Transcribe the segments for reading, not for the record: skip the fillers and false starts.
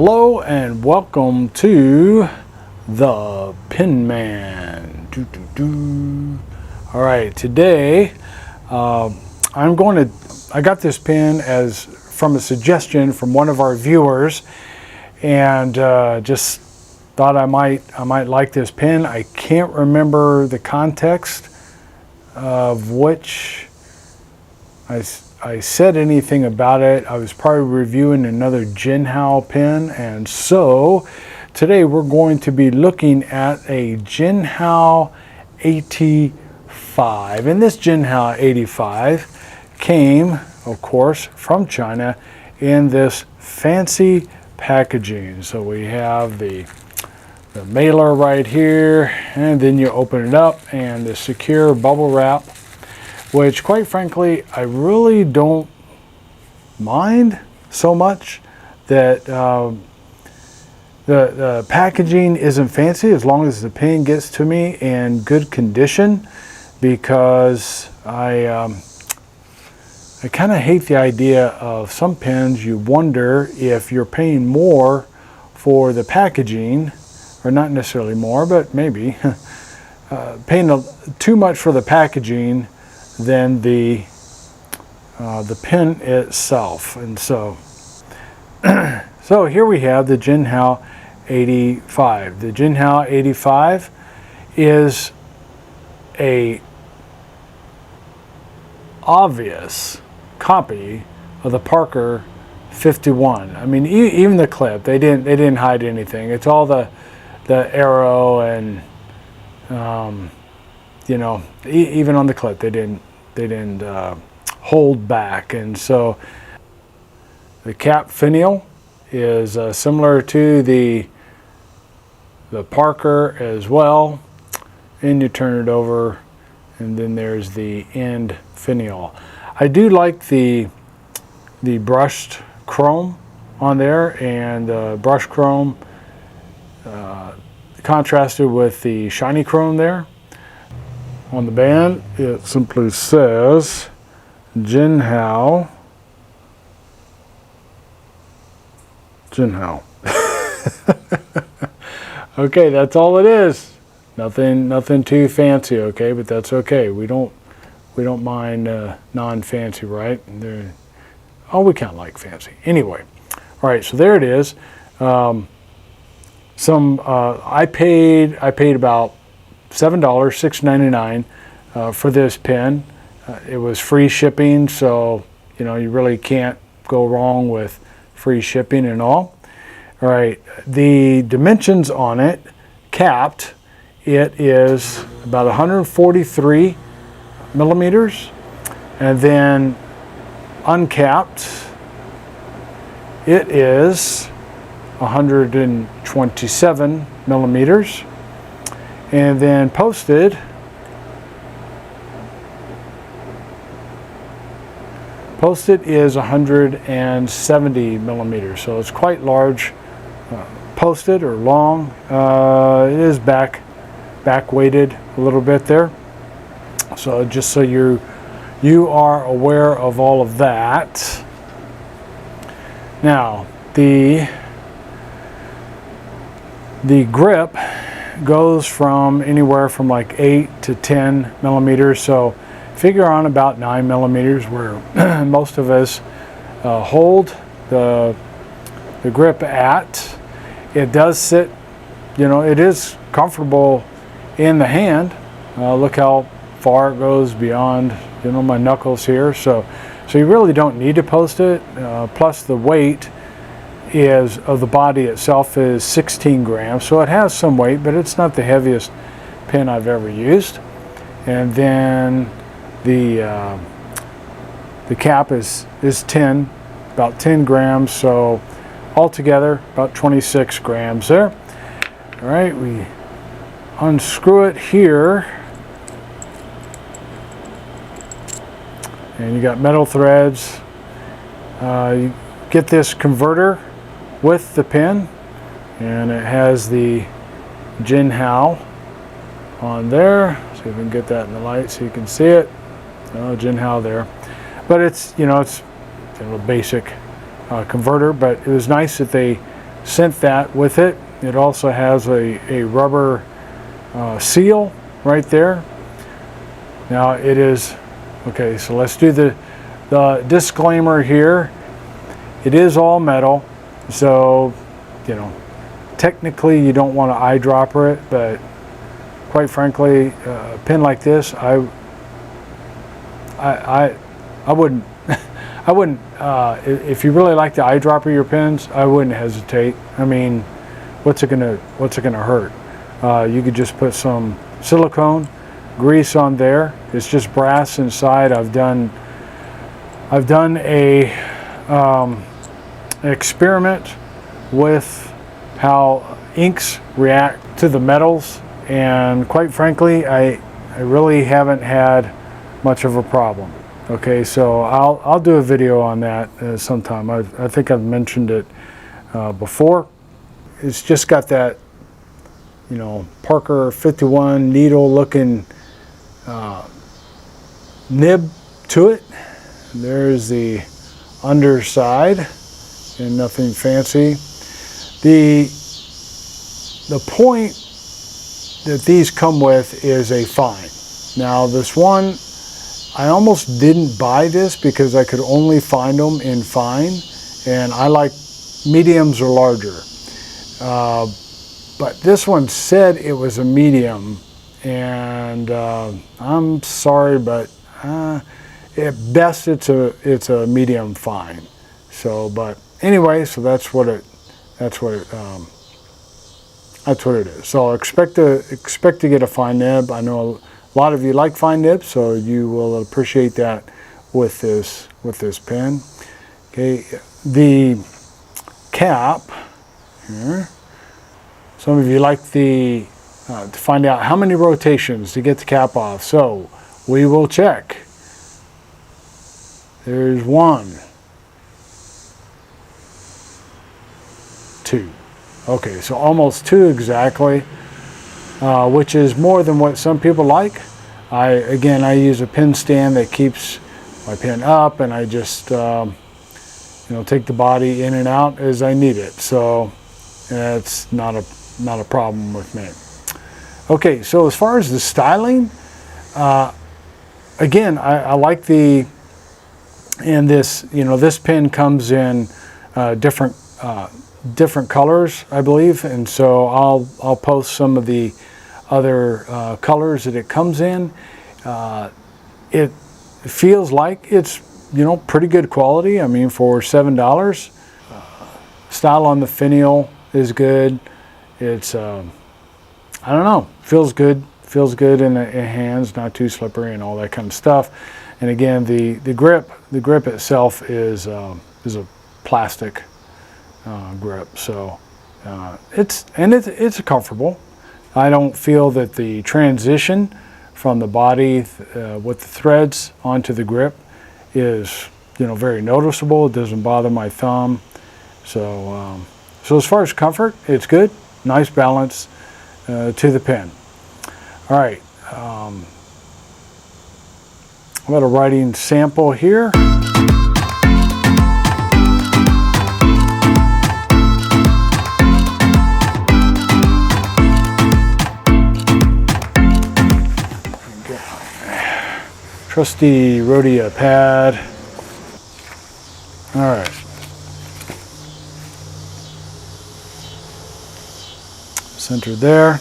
Hello and welcome to the Pin Man. All right, today I got this pin from a suggestion from one of our viewers, and just thought I might like this pin. I can't remember the context of which I said anything about it. I was probably reviewing another Jinhao pen, and so today we're going to be looking at a Jinhao 85. And this Jinhao 85 came, of course, from China in this fancy packaging. So we have the mailer right here, and then you open it up and the secure bubble wrap, which quite frankly I really don't mind so much. That the packaging isn't fancy as long as the pen gets to me in good condition, because I kind of hate the idea of some pens. You wonder if you're paying more for the packaging, or not necessarily more, but maybe paying too much for the packaging than the pen itself. And so so here we have the Jinhao 85. The Jinhao 85 is a obvious copy of the Parker 51. I mean, even the clip, they didn't hide anything. It's all the arrow, and you know, even on the clip they didn't hold back. And so the cap finial is similar to the Parker as well, and you turn it over, and then there's the end finial. I do like the brushed chrome on there, and brushed chrome contrasted with the shiny chrome there. On the band, it simply says Jinhao. Okay, that's all it is. Nothing too fancy, okay, but that's okay. We don't mind non-fancy, right? Oh, we kind of like fancy. Anyway, all right, so there it is. I paid about $7, $6.99 for this pen. It was free shipping, so you know, you really can't go wrong with free shipping and all. All right, the dimensions on it, capped, it is about 143 millimeters, and then uncapped, it is 127 millimeters, and then posted is 170 millimeters, so it's quite large. Posted or long, it is back weighted a little bit there, so just so you are aware of all of that. Now the grip goes from anywhere from like 8 to 10 millimeters, so figure on about 9 millimeters where most of us hold the grip at. It does sit, you know, it is comfortable in the hand. Look how far it goes beyond, you know, my knuckles here, so you really don't need to post it. Plus the weight of the body itself is 16 grams, so it has some weight, but it's not the heaviest pen I've ever used. And then the cap is about 10 grams, so altogether about 26 grams there. All right, we unscrew it here, and you got metal threads. You get this converter with the pen, and it has the Jinhao on there. See if we can get that in the light so you can see it. Jinhao there, but it's, you know, it's a little basic converter, but it was nice that they sent that with it. It also has a rubber seal right there. Now it is, okay, so let's do the disclaimer here. It is all metal, so, you know, technically you don't want to eyedropper it, but quite frankly, a pin like this, I wouldn't, I wouldn't, if you really like to eyedropper your pins, I wouldn't hesitate. I mean, what's it gonna hurt? You could just put some silicone grease on there. It's just brass inside. I've done a experiment with how inks react to the metals, and quite frankly, I really haven't had much of a problem. Okay, so I'll do a video on that sometime. I think I've mentioned it before. It's just got that, you know, Parker 51 needle looking nib to it. There's the underside, and nothing fancy. The point that these come with is a fine. Now this one, I almost didn't buy this because I could only find them in fine, and I like mediums or larger. But this one said it was a medium, and I'm sorry, but at best it's a medium fine. So, but anyway, so that's what it is. So expect to get a fine nib. I know a lot of you like fine nibs, so you will appreciate that with this pen. Okay, the cap here. Some of you like to find out how many rotations to get the cap off. So we will check. There's 1, 2. Okay, so almost 2 exactly, which is more than what some people like. Again, I use a pen stand that keeps my pen up, and I just you know, take the body in and out as I need it. So it's not a problem with me. Okay, so as far as the styling, again, I like and this, you know, this pen comes in different colors, I believe, and so I'll post some of the other colors that it comes in. It feels like it's, you know, pretty good quality. I mean, for $7, style on the Finial is good. It's I don't know, feels good in the hands, not too slippery and all that kind of stuff. And again, the grip itself is a plastic grip, so it's comfortable. I don't feel that the transition from the body with the threads onto the grip is, you know, very noticeable. It doesn't bother my thumb. So so as far as comfort, it's good. Nice balance to the pen. All right, I've got a writing sample here. Trusty Rhodia pad. All right. Center there.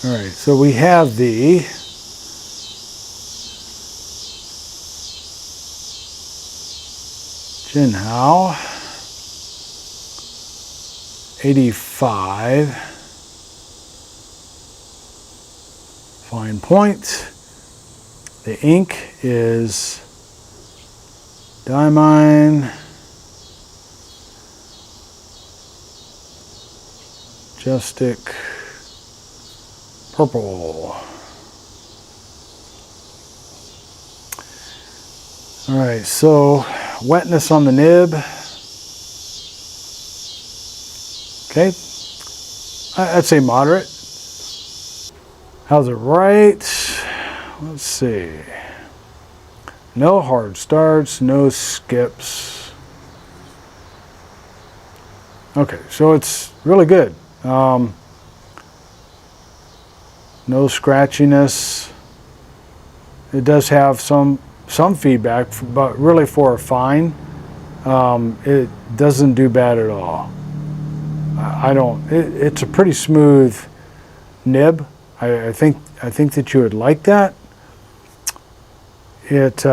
All right, so we have the Jinhao 85 fine point. The ink is Diamine Majestic Purple. All right, so wetness on the nib. Okay, I'd say moderate. How's it write? Let's see. No hard starts, no skips. Okay, so it's really good. No scratchiness. It does have some feedback, but really for a fine, it doesn't do bad at all. It's a pretty smooth nib. I think that you would like that. It see,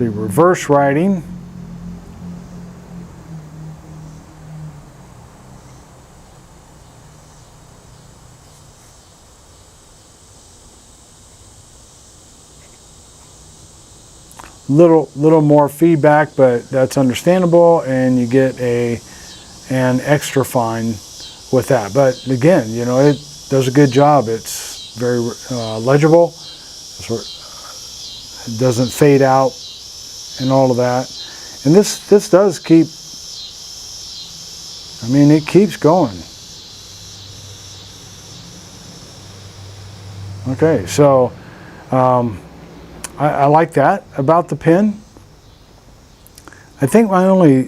reverse writing. Little more feedback, but that's understandable, and you get an extra fine with that. But again, you know, it does a good job. It's very legible. It doesn't fade out and all of that. And this does keep, I mean, it keeps going. Okay, so I like that about the pen. I think my only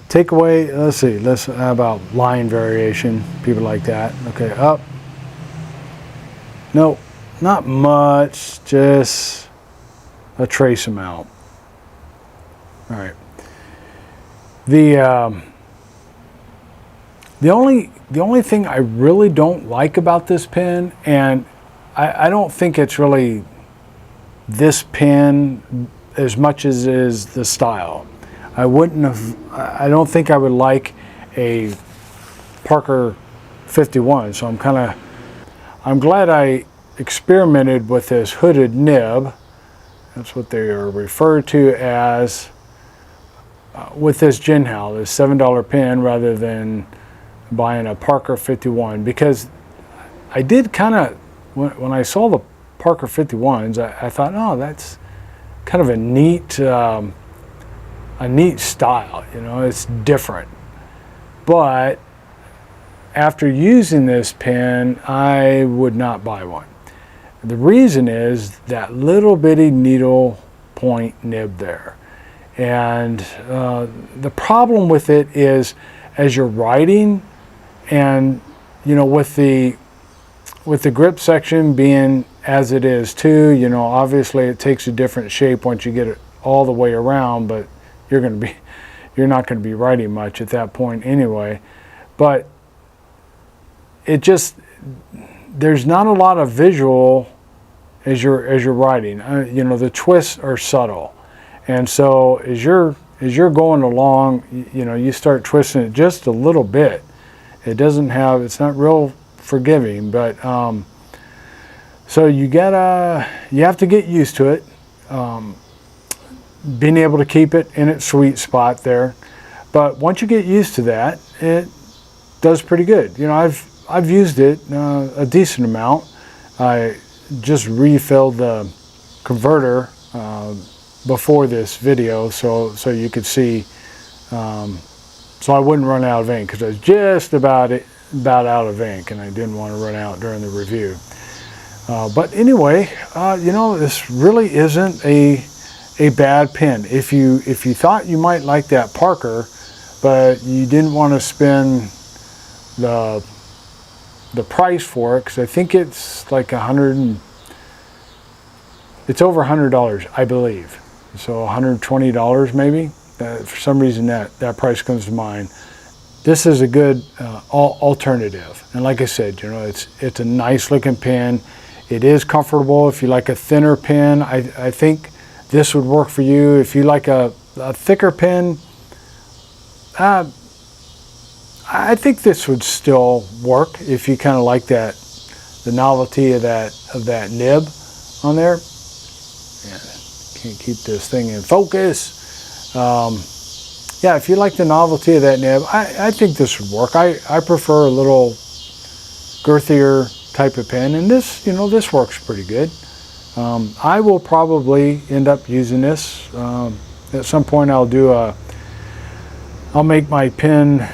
takeaway, let's see, about line variation, people like that. Okay, up. No, not much, just a trace amount. All right. The only thing I really don't like about this pen, and I don't think it's really this pen as much as is the style. I don't think I would like a Parker 51, so I'm glad I experimented with this hooded nib. That's what they are referred to as with this Jinhao, this $7 pen, rather than buying a Parker 51, because I did kind of, when I saw the Parker 51s, I thought, oh, that's kind of a neat style, you know, it's different. But after using this pen, I would not buy one. The reason is that little bitty needle point nib there. And the problem with it is, as you're writing, and you know, with the grip section being as it is too, you know, obviously it takes a different shape once you get it all the way around, but you're not going to be writing much at that point anyway. But it just, there's not a lot of visual as you're writing. You know, the twists are subtle, and so as you're going along, you know, you start twisting it just a little bit. It's not real forgiving, but so you have to get used to it, being able to keep it in its sweet spot there. But once you get used to that, it does pretty good. You know, I've used it a decent amount. I just refilled the converter before this video, so you could see, so I wouldn't run out of ink, because I was just about out of ink, and I didn't want to run out during the review. But anyway, you know, this really isn't a bad pen. If you thought you might like that Parker, but you didn't want to spend the price for it, because I think it's like it's over $100, I believe. So $120 maybe. For some reason that price comes to mind. This is a good alternative. And like I said, you know, it's a nice looking pen. It is comfortable. If you like a thinner pen, I think this would work for you. If you like a thicker pen, I think this would still work if you kind of like the novelty of that nib on there. Yeah, can't keep this thing in focus. Yeah, if you like the novelty of that nib, I think this would work. I prefer a little girthier type of pen, and this, you know, this works pretty good. I will probably end up using this. At some point I'll make my pens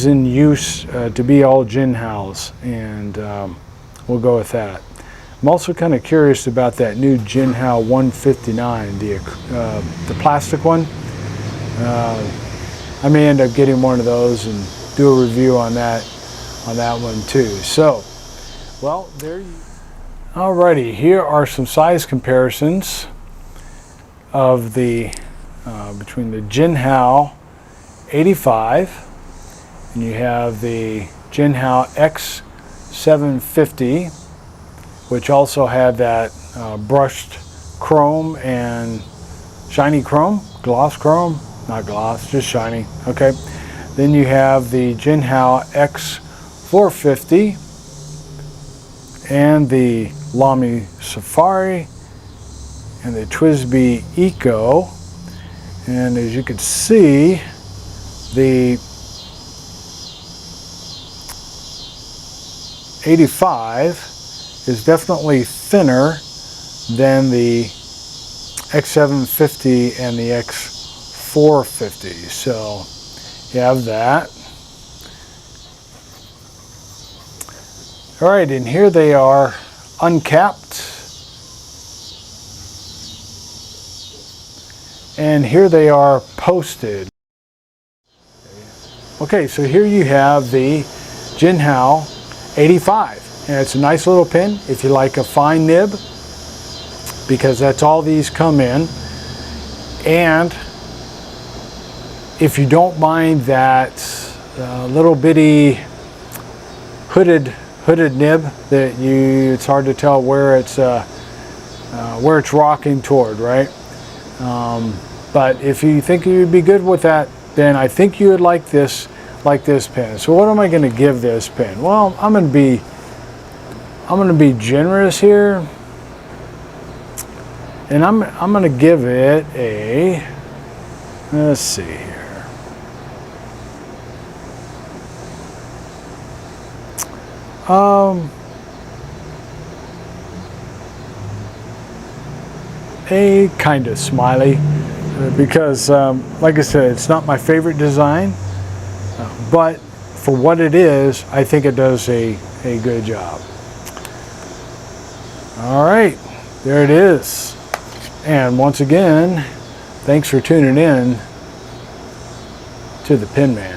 in use to be all Jinhaos, and we'll go with that. I'm also kind of curious about that new Jinhao 159, the plastic one. I may end up getting one of those and do a review on that one too. So, well, there you. Alrighty, here are some size comparisons of the between the Jinhao 85 and you have the Jinhao X750, which also had that brushed chrome and shiny chrome, gloss chrome, not gloss, just shiny. Okay, then you have the Jinhao X450 and the Lamy Safari and the Twisby Eco, and as you can see, the 85 is definitely thinner than the X750 and the X450. So you have that. All right, and here they are uncapped. And here they are posted. Okay, so here you have the Jinhao 85. And it's a nice little pen if you like a fine nib, because that's all these come in. And if you don't mind that little bitty hooded nib that it's hard to tell where it's rocking toward, right? But if you think you'd be good with that, then I think you would like this pen. So what am I going to give this pen? Well, I'm going to be generous here, and I'm going to give it a, let's see here. A kind of smiley, because like I said, it's not my favorite design, but for what it is, I think it does a good job. All right, there it is. And once again, thanks for tuning in to the Pen Man.